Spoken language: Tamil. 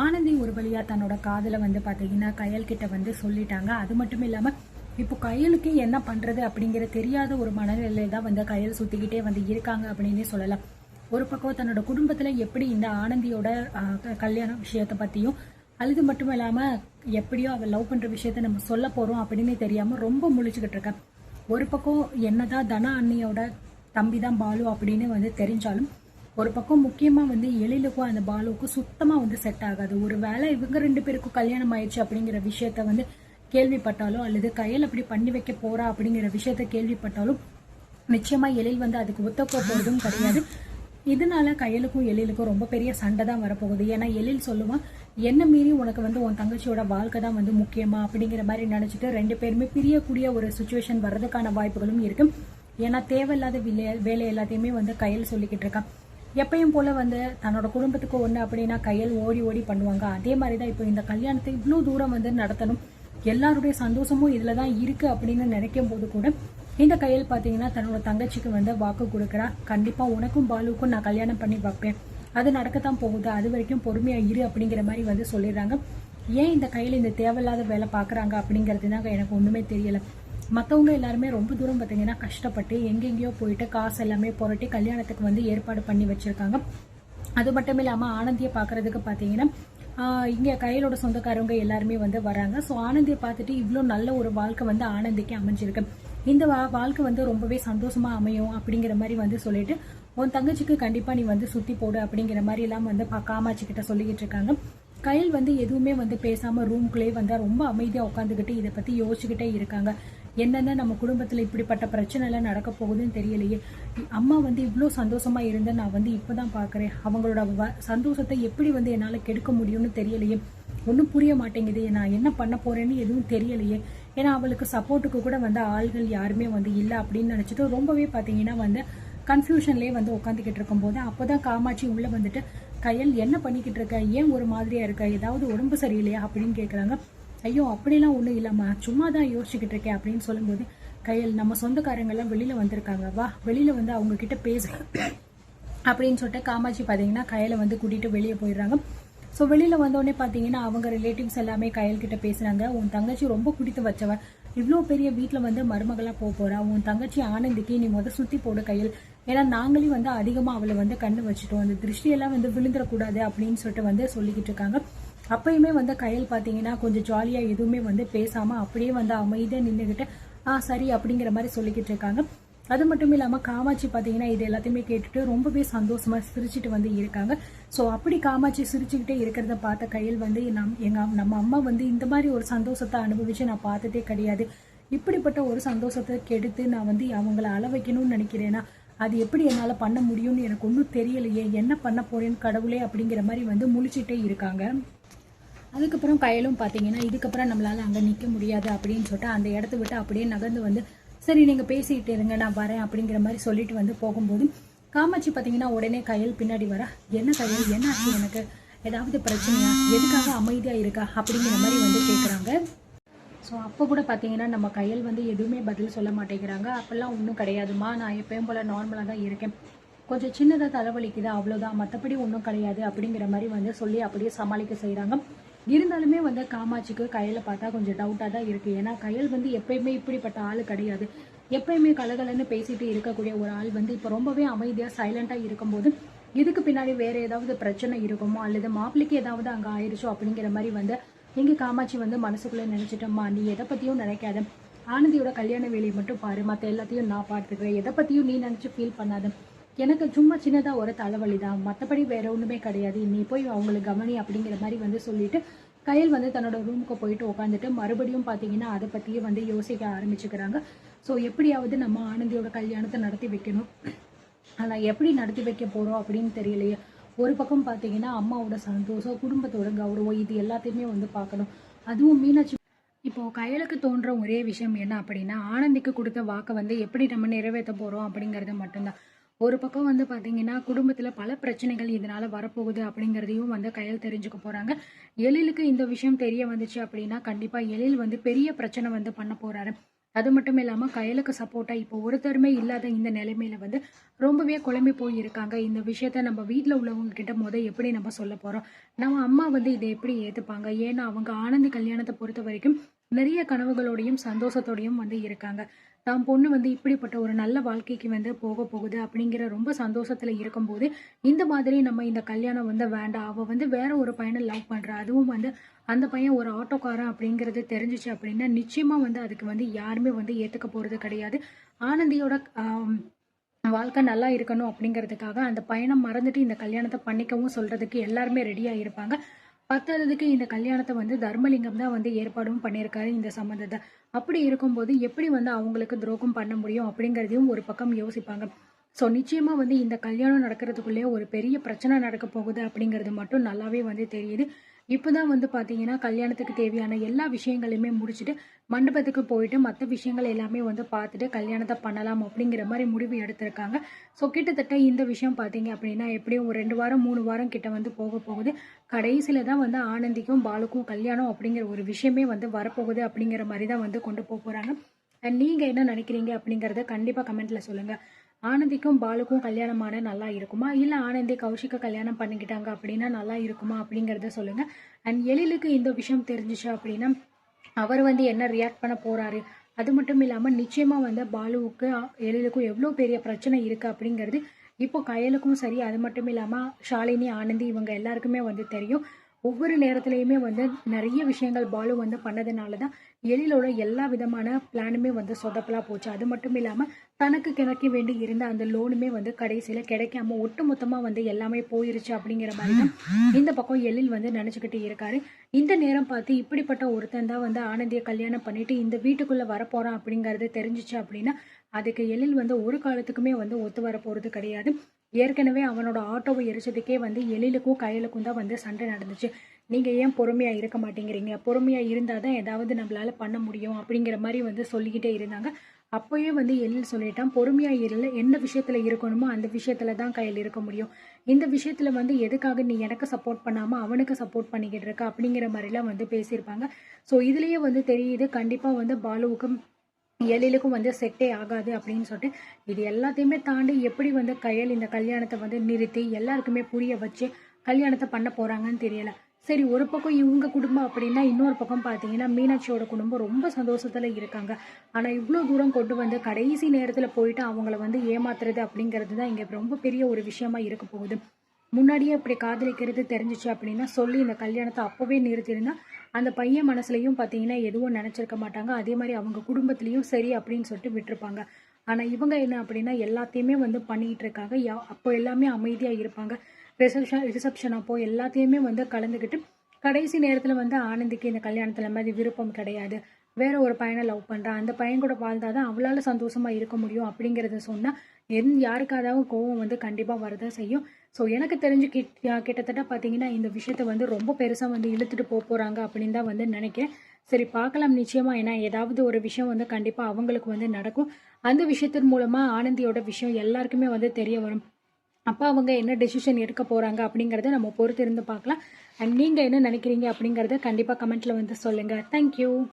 ஆனந்தி ஒரு வழியா தன்னோட காதலை வந்து பாத்தீங்கன்னா கயல் கிட்ட வந்து சொல்லிட்டாங்க. அது மட்டும் இல்லாம இப்போ கயலுக்கு என்ன பண்றது அப்படிங்கிற தெரியாத ஒரு மனநிலையில தான் வந்து கயல் சுத்திக்கிட்டே வந்து இருக்காங்க அப்படின்னே சொல்லலாம். ஒரு பக்கம் தன்னோட குடும்பத்துல எப்படி இந்த ஆனந்தியோட கல்யாண விஷயத்த பத்தியும், அது மட்டும் இல்லாம எப்படியோ அவ லவ் பண்ற விஷயத்த நம்ம சொல்ல போறோம் அப்படின்னு தெரியாம ரொம்ப முழிச்சுக்கிட்டு இருக்கேன். ஒரு பக்கம் என்னதான் தனா அண்ணியோட தம்பி தான் பாலு அப்படின்னு வந்து தெரிஞ்சாலும், ஒரு பக்கம் முக்கியமா வந்து எழிலுக்கும் அந்த பாலுவுக்கும் சுத்தமா வந்து செட் ஆகாது. ஒரு வேளை இவங்க 2 பேருக்கும் கல்யாணம் ஆயிடுச்சு அப்படிங்கிற விஷயத்த வந்து கேள்விப்பட்டாலும், அல்லது கையில் அப்படி பண்ணி வைக்க போறா அப்படிங்கிற விஷயத்த கேள்விப்பட்டாலும் நிச்சயமா எழில் வந்து அதுக்கு ஒத்தப்போ போறதும் கிடையாது. இதனால கையலுக்கும் எழிலுக்கும் ரொம்ப பெரிய சண்டை தான் வரப்போகுது. ஏன்னா எழில் சொல்லுவான், என்ன மீறி உனக்கு வந்து உன் தங்கச்சியோட வாழ்க்கை தான் வந்து முக்கியமா அப்படிங்கிற மாதிரி நினைச்சிட்டு 2 பேருமே பிரியக்கூடிய ஒரு சுச்சுவேஷன் வர்றதுக்கான வாய்ப்புகளும் இருக்கு. ஏன்னா தேவையில்லாத வேலை எல்லாத்தையுமே வந்து கையில் சொல்லிக்கிட்டு இருக்கான். எப்பயும் போல வந்து தன்னோட குடும்பத்துக்கு ஒண்ணு அப்படின்னா கையில் ஓடி ஓடி பண்ணுவாங்க. அதே மாதிரிதான் இப்போ இந்த கல்யாணத்தை இவ்வளவு தூரம் வந்து நடத்தணும், எல்லாருடைய சந்தோஷமும் இதுலதான் இருக்கு அப்படின்னு நினைக்கும் போது கூட இந்த கையில் பாத்தீங்கன்னா தன்னோட தங்கச்சிக்கு வந்து வாக்கு கொடுக்குறா. கண்டிப்பா உனக்கும் பாலுவுக்கும் நான் கல்யாணம் பண்ணி வைப்பேன், அது நடக்கத்தான் போகுது, அது வரைக்கும் பொறுமையா இரு அப்படிங்கிற மாதிரி வந்து சொல்லிடுறாங்க. ஏன் இந்த கையில் இந்த தேவையில்லாத வேலை பாக்குறாங்க அப்படிங்கிறது தாங்க எனக்கு ஒண்ணுமே தெரியல. மற்றவங்க எல்லாருமே ரொம்ப தூரம் பார்த்தீங்கன்னா கஷ்டப்பட்டு எங்கெங்கேயோ போயிட்டு காசு எல்லாமே புரட்டி கல்யாணத்துக்கு வந்து ஏற்பாடு பண்ணி வச்சிருக்காங்க. அது மட்டும் இல்லாமல் ஆனந்தியை பார்க்கறதுக்கு பார்த்தீங்கன்னா இங்கே கையிலோட சொந்தக்காரங்க எல்லாருமே வந்து வராங்க. ஸோ ஆனந்தியை பார்த்துட்டு இவ்வளோ நல்ல ஒரு வாழ்க்கை வந்து ஆனந்திக்கு அமைஞ்சிருக்கு, இந்த வாழ்க்கை வந்து ரொம்பவே சந்தோஷமா அமையும் அப்படிங்கிற மாதிரி வந்து சொல்லிட்டு உன் தங்கச்சிக்கு கண்டிப்பா நீ வந்து சுத்தி போடு அப்படிங்கிற மாதிரி எல்லாம் வந்து காமாட்சி கிட்ட சொல்லிக்கிட்டு இருக்காங்க. கையில் வந்து எதுவுமே வந்து பேசாம ரூம்குள்ளே வந்து ரொம்ப அமைதியா உட்காந்துக்கிட்டு இதை பத்தி யோசிச்சுக்கிட்டே இருக்காங்க. என்னென்ன நம்ம குடும்பத்துல இப்படிப்பட்ட பிரச்சனை எல்லாம் நடக்க போகுதுன்னு தெரியலையே, அம்மா வந்து இவ்வளோ சந்தோஷமா இருந்த நான் வந்து இப்பதான் பாக்குறேன், அவங்களோட சந்தோஷத்தை எப்படி வந்து என்னால கெடுக்க முடியும்னு தெரியலையே, ஒன்றும் புரிய மாட்டேங்குது, நான் என்ன பண்ண போறேன்னு எதுவும் தெரியலையே. ஏன்னா அவளுக்கு சப்போர்ட்டுக்கு கூட வந்து ஆள்கள் யாருமே வந்து இல்லை அப்படின்னு நினைச்சிட்டு ரொம்பவே பாத்தீங்கன்னா வந்து கன்ஃபியூஷன்லேயே வந்து உட்காந்துக்கிட்டு இருக்கும்போது அப்போதான் காமாட்சி உள்ள வந்துட்டு, கையல் என்ன பண்ணிக்கிட்டு இருக்க, ஏன் ஒரு மாதிரியா இருக்க, ஏதாவது உடம்பு சரியில்லையா அப்படின்னு கேட்குறாங்க. ஐயோ அப்படிலாம் ஒன்றும் இல்லாமா, சும்மா தான் யோசிச்சுக்கிட்டு இருக்கேன் அப்படின்னு சொல்லும்போது, கையல் நம்ம சொந்தக்காரங்கெல்லாம் வெளியில வந்திருக்காங்க, வா வெளியில வந்து அவங்க கிட்ட பேச அப்படின்னு சொல்லிட்டு காமாட்சி பார்த்தீங்கன்னா கையில வந்து கூட்டிட்டு வெளியே போயிடுறாங்க. ஸோ வெளியில வந்தோடனே பார்த்தீங்கன்னா அவங்க ரிலேட்டிவ்ஸ் எல்லாமே கையல் கிட்ட பேசுறாங்க. உன் தங்கச்சி ரொம்ப பிடித்து வச்சவ, இவ்வளோ பெரிய வீட்டில் வந்து மருமகளா போறா, உன் தங்கச்சி ஆனந்திக்கு நீ சுத்தி போடு கையல், ஏன்னா நாங்களே வந்து அதிகமாக அவளை வந்து கண்ணு வச்சுட்டோம், அந்த திருஷ்டியெல்லாம் வந்து விழுந்துடக்கூடாது அப்படின்னு சொல்லிட்டு வந்து சொல்லிக்கிட்டு இருக்காங்க. அப்பயுமே வந்து கையல் பார்த்தீங்கன்னா கொஞ்சம் ஜாலியாக எதுவுமே வந்து பேசாமல் அப்படியே வந்து அமைதியாக நின்றுக்கிட்டு சரி அப்படிங்கிற மாதிரி சொல்லிக்கிட்டு இருக்காங்க. அது மட்டும் இல்லாமல் காமாட்சி பார்த்தீங்கன்னா இது எல்லாத்தையுமே கேட்டுட்டு ரொம்பவே சந்தோஷமா சிரிச்சுட்டு வந்து இருக்காங்க. ஸோ அப்படி காமாட்சி சிரிச்சுக்கிட்டே இருக்கிறத பார்த்த கையில் வந்து நம்ம அம்மா வந்து இந்த மாதிரி ஒரு சந்தோஷத்தை அனுபவிச்சு நான் பார்த்ததே கிடையாது, இப்படிப்பட்ட ஒரு சந்தோஷத்தை கெடுத்து நான் வந்து அவங்கள அள வைக்கணும்னு நினைக்கிறேன்னா அது எப்படி என்னால் பண்ண முடியும்னு எனக்கு ஒன்றும் தெரியலையே, என்ன பண்ண போறேன்னு கடவுளே அப்படிங்கிற மாதிரி வந்து முழிச்சிட்டே இருக்காங்க. அதுக்கப்புறம் கையிலும் பார்த்தீங்கன்னா இதுக்கப்புறம் நம்மளால அங்கே நிற்க முடியாது அப்படின்னு சொல்லிட்டு அந்த இடத்த விட்டு அப்படியே நகர்ந்து வந்து, சரி நீங்கள் பேசிக்கிட்டு இருங்க நான் வரேன் அப்படிங்கிற மாதிரி சொல்லிட்டு வந்து போகும்போது காமாட்சி பார்த்தீங்கன்னா உடனே கையில் பின்னாடி வர, என்ன கையில் என்ன ஆச்சு, எனக்கு ஏதாவது பிரச்சனையா, எதுக்காக அமைதியாக இருக்கா அப்படிங்கிற மாதிரி வந்து கேட்குறாங்க. ஸோ அப்போ கூட பார்த்தீங்கன்னா நம்ம கையில் வந்து எதுவுமே பதில் சொல்ல மாட்டேங்கிறாங்க. அப்போல்லாம் ஒன்றும் கிடையாதுமா, நான் எப்பயும் போல் நார்மலாக தான் இருக்கேன், கொஞ்சம் சின்னதாக தலைவலிக்குது அவ்வளோதான், மற்றபடி ஒன்றும் கிடையாது அப்படிங்கிற மாதிரி வந்து சொல்லி அப்படியே சமாளிக்க செய்கிறாங்க. இருந்தாலுமே வந்து காமாட்சிக்கு கையில் பார்த்தா கொஞ்சம் டவுட்டாக தான் இருக்குது. ஏன்னா கையில் வந்து எப்பயுமே இப்படிப்பட்ட ஆள் கிடையாது, எப்பயுமே கலகலன்னு பேசிட்டு இருக்கக்கூடிய ஒரு ஆள் வந்து இப்போ ரொம்பவே அமைதியாக சைலண்டாக இருக்கும்போது இதுக்கு பின்னாடி வேற ஏதாவது பிரச்சனை இருக்குமோ, அல்லது மாப்பிள்ளைக்கு ஏதாவது அங்கே ஆயிடுச்சோ அப்படிங்கிற மாதிரி வந்து இங்கே காமாட்சி வந்து மனசுக்குள்ளே நினச்சிட்டோம்மா, நீ எதை பற்றியும் நினைக்காத, ஆனந்தியோட கல்யாண வேலையை மட்டும் பாரு, மற்ற எல்லாத்தையும் நான் பார்த்துக்கிறேன், எதை பற்றியும் நீ நினச்சி ஃபீல் பண்ணாத, எனக்கு சும்மா சின்னதாக ஒரு தலைவலி தான், மற்றபடி வேற ஒன்றுமே கிடையாது, நீ போய் அவங்களுக்கு கவனி அப்படிங்கிற மாதிரி வந்து சொல்லிட்டு கையில் வந்து தன்னோட ரூமுக்கு போயிட்டு உட்காந்துட்டு மறுபடியும் பார்த்தீங்கன்னா அதை பற்றியே வந்து யோசிக்க ஆரம்பிச்சுக்கிறாங்க. ஸோ எப்படியாவது நம்ம ஆனந்தியோட கல்யாணத்தை நடத்தி வைக்கணும், ஆனால் எப்படி நடத்தி வைக்க போகிறோம் அப்படின்னு தெரியலையே. ஒரு பக்கம் பார்த்தீங்கன்னா அம்மாவோட சந்தோஷம், குடும்பத்தோட கௌரவம், இது எல்லாத்தையுமே வந்து பார்க்கணும். அதுவும் மீனாட்சி இப்போ கையலுக்கு தோன்ற ஒரே விஷயம் என்ன அப்படின்னா ஆனந்திக்கு கொடுத்த வாக்கை வந்து எப்படி நம்ம நிறைவேற்ற போறோம் அப்படிங்கறது மட்டும்தான். ஒரு பக்கம் வந்து பாத்தீங்கன்னா குடும்பத்துல பல பிரச்சனைகள் இதனால வரப்போகுது அப்படிங்கறதையும் வந்து கையல் தெரிஞ்சுக்க போறாங்க. எழிலுக்கு இந்த விஷயம் தெரிய வந்துச்சு அப்படின்னா கண்டிப்பா எழில் வந்து பெரிய பிரச்சனை வந்து பண்ண போறாரு. அது மட்டும் இல்லாமல் கயலுக்கு சப்போர்ட்டாக இப்போ ஒருத்தருமே இல்லாத இந்த நிலைமையில வந்து ரொம்பவே குழம்பி போய் இருக்காங்க. இந்த விஷயத்த நம்ம வீட்டில் உள்ளவங்க கிட்ட எப்படி நம்ம சொல்ல போகிறோம்? நம்ம அம்மா வந்து இதை எப்படி ஏற்றுப்பாங்க? ஏன்னா அவங்க ஆனந்தி கல்யாணத்தை பொறுத்த வரைக்கும் நிறைய கனவுகளோடையும் சந்தோஷத்தோடையும் வந்து இருக்காங்க. தான் பொண்ணு வந்து இப்படிப்பட்ட ஒரு நல்ல வாழ்க்கைக்கு வந்து போக போகுது அப்படிங்கிற ரொம்ப சந்தோஷத்துல இருக்கும்போது இந்த மாதிரி நம்ம இந்த கல்யாணம் வந்து வேண்டாம், அவ வந்து வேற ஒரு பையனை லவ் பண்றா, அதுவும் வந்து அந்த பையன் ஒரு ஆட்டோக்காரன் அப்படிங்கிறது தெரிஞ்சிச்சு அப்படின்னா நிச்சயமா வந்து அதுக்கு வந்து யாருமே வந்து ஏத்துக்க போறது கிடையாது. ஆனந்தியோட வாழ்க்கை நல்லா இருக்கணும் அப்படிங்கிறதுக்காக அந்த பையனை மறந்துட்டு இந்த கல்யாணத்தை பண்ணிக்கவும் சொல்றதுக்கு எல்லாருமே ரெடியா இருப்பாங்க. பத்தாததுக்கு இந்த கல்யாணத்தை வந்து தர்மலிங்கம் தான் வந்து ஏற்பாடும் பண்ணியிருக்காரு இந்த சம்மந்தத்தை. அப்படி இருக்கும்போது எப்படி வந்து அவங்களுக்கு துரோகம் பண்ண முடியும் அப்படிங்கிறதையும் ஒரு பக்கம் யோசிப்பாங்க. ஸோ நிச்சயமா வந்து இந்த கல்யாணம் நடக்கிறதுக்குள்ளே ஒரு பெரிய பிரச்சனை நடக்க போகுது அப்படிங்கிறது மட்டும் நல்லாவே வந்து தெரியுது. இப்போதான் வந்து பார்த்தீங்கன்னா கல்யாணத்துக்கு தேவையான எல்லா விஷயங்களையுமே முடிச்சுட்டு மண்டபத்துக்கு போயிட்டு மற்ற விஷயங்கள் எல்லாமே வந்து பார்த்துட்டு கல்யாணத்தை பண்ணலாம் அப்படிங்கிற மாதிரி முடிவு எடுத்திருக்காங்க. ஸோ கிட்டத்தட்ட இந்த விஷயம் பார்த்தீங்க அப்படின்னா எப்படியும் ஒரு 2 வாரம் 3 வாரம் கிட்ட வந்து போக போகுது. கடைசியில் தான் வந்து ஆனந்திக்கும் பாலுக்கும் கல்யாணம் அப்படிங்கிற ஒரு விஷயமே வந்து வரப்போகுது அப்படிங்கிற மாதிரி தான் வந்து கொண்டு போக போகிறாங்க. அண்ட் நீங்கள் என்ன நினைக்கிறீங்க அப்படிங்கிறத கண்டிப்பாக கமெண்ட்டில் சொல்லுங்கள். ஆனந்திக்கும் பாலுக்கும் கல்யாணமான நல்லா இருக்குமா, இல்லை ஆனந்தி கௌஷிக்க கல்யாணம் பண்ணிக்கிட்டாங்க அப்படின்னா நல்லா இருக்குமா அப்படிங்கிறத சொல்லுங்கள். அண்ட் எழிலுக்கு இந்த விஷயம் தெரிஞ்சிச்சு அப்படின்னா அவர் வந்து என்ன ரியாக்ட் பண்ண போகிறாரு, அது மட்டும் இல்லாமல் நிச்சயமாக வந்து பாலுவுக்கு எழிலுக்கும் எவ்வளோ பெரிய பிரச்சனை இருக்குது அப்படிங்கிறது இப்போ கயலுக்கும் சரி, அது மட்டும் இல்லாமல் ஷாலினி ஆனந்தி இவங்க எல்லாருக்குமே வந்து தெரியும். ஒவ்வொரு நேரத்துலையுமே வந்து நிறைய விஷயங்கள் பாலு வந்து பண்ணதுனால தான் எழிலோட எல்லா விதமான பிளானுமே வந்து சொதப்பலா போச்சு. அது மட்டும் இல்லாமல் தனக்கு கிடைக்க வேண்டி இருந்த அந்த லோனுமே வந்து கடைசியில் கிடைக்காம ஒட்டு மொத்தமாக வந்து எல்லாமே போயிருச்சு அப்படிங்கிற மாதிரி தான் இந்த பக்கம் எழில் வந்து நினச்சிக்கிட்டு இருக்காரு. இந்த நேரம் பார்த்து இப்படிப்பட்ட ஒருத்தன் தான் வந்து ஆனந்தியை கல்யாணம் பண்ணிட்டு இந்த வீட்டுக்குள்ளே வரப்போகிறான் அப்படிங்கிறது தெரிஞ்சிச்சு அப்படின்னா அதுக்கு எழில் வந்து ஒரு காலத்துக்குமே வந்து ஒத்து வர போகிறது கிடையாது. ஏற்கனவே அவனோட ஆட்டோவை எரிச்சதுக்கே வந்து எழிலுக்கும் கயலுக்கும் தான் வந்து சண்டை நடந்துச்சு. நீங்கள் ஏன் பொறுமையாக இருக்க மாட்டேங்கிறீங்க, பொறுமையாக இருந்தால் தான் ஏதாவது நம்மளால் பண்ண முடியும் அப்படிங்கிற மாதிரி வந்து சொல்லிக்கிட்டே இருந்தாங்க. அப்போயே வந்து எழில் சொல்லிட்டான், பொறுமையாக இருல, எந்த விஷயத்தில் இருக்கணுமோ அந்த விஷயத்தில் தான் கையில் இருக்க முடியும். இந்த விஷயத்தில் வந்து எதுக்காக நீ எனக்கு சப்போர்ட் பண்ணாமல் அவனுக்கு சப்போர்ட் பண்ணிக்கிட்டு இருக்க அப்படிங்கிற மாதிரிலாம் வந்து பேசியிருப்பாங்க. ஸோ இதுலேயே வந்து தெரியுது கண்டிப்பாக வந்து பாலுவுக்கும் எழிலுக்கும் வந்து செட்டே ஆகாது அப்படின்னு சொல்லிட்டு இது எல்லாத்தையுமே தாண்டி எப்படி வந்து கயல் இந்த கல்யாணத்தை வந்து நிறுத்தி எல்லாருக்குமே புரிய வச்சு கல்யாணத்தை பண்ண போறாங்கன்னு தெரியல. சரி, ஒரு பக்கம் இவங்க குடும்பம் அப்படின்னா இன்னொரு பக்கம் பார்த்தீங்கன்னா மீனாட்சியோட குடும்பம் ரொம்ப சந்தோஷத்துல இருக்காங்க. ஆனா இவ்வளோ தூரம் கொண்டு வந்து கடைசி நேரத்துல போயிட்டு அவங்கள வந்து ஏமாத்துறது அப்படிங்கிறது தான் இங்க ரொம்ப பெரிய ஒரு விஷயமா இருக்க போகுது. முன்னாடியே இப்படி காதலிக்கிறது தெரிஞ்சிச்சு அப்படின்னா சொல்லி இந்த கல்யாணத்தை அப்போவே நிறுத்தியிருந்தா அந்த பையன் மனசுலையும் பார்த்தீங்கன்னா எதுவும் நினச்சிருக்க மாட்டாங்க. அதே மாதிரி அவங்க குடும்பத்துலேயும் சரி அப்படின்னு சொல்லிட்டு விட்டுருப்பாங்க. ஆனால் இவங்க என்ன அப்படின்னா எல்லாத்தையுமே வந்து பண்ணிக்கிட்டு இருக்காங்க. அப்போ எல்லாமே அமைதியாக இருப்பாங்க. ரிசப்ஷன் அப்போ எல்லாத்தையுமே வந்து கலந்துக்கிட்டு கடைசி நேரத்தில் வந்து ஆனந்திக்கு இந்த கல்யாணத்தில் மாதிரி விருப்பம் கிடையாது, வேற ஒரு பையனை லவ் பண்ணுறான், அந்த பையன் கூட வாழ்ந்தாதான் அவளால் சந்தோஷமாக இருக்க முடியும் அப்படிங்கிறத சொன்னால் யாருக்காவது கோவம் வந்து கண்டிப்பாக வரதான் செய்யும். ஸோ எனக்கு தெரிஞ்சு கிட்டத்தட்ட பார்த்தீங்கன்னா இந்த விஷயத்த வந்து ரொம்ப பெருசாக வந்து இழுத்துட்டு போகிறாங்க அப்படின்னு தான் வந்து நினைக்கிறேன். சரி, பார்க்கலாம் நிச்சயமாக. ஏன்னா ஏதாவது ஒரு விஷயம் வந்து கண்டிப்பாக அவங்களுக்கு வந்து நடக்கும். அந்த விஷயத்தின் மூலமாக ஆனந்தியோட விஷயம் எல்லாருக்குமே வந்து தெரிய வரும். அப்போ அவங்க என்ன டெசிஷன் எடுக்க போகிறாங்க அப்படிங்கிறத நம்ம பொறுத்து இருந்து பார்க்கலாம். அண்ட் நீங்கள் என்ன நினைக்கிறீங்க அப்படிங்கிறத கண்டிப்பாக கமெண்ட்டில் வந்து சொல்லுங்கள். தேங்க்யூ.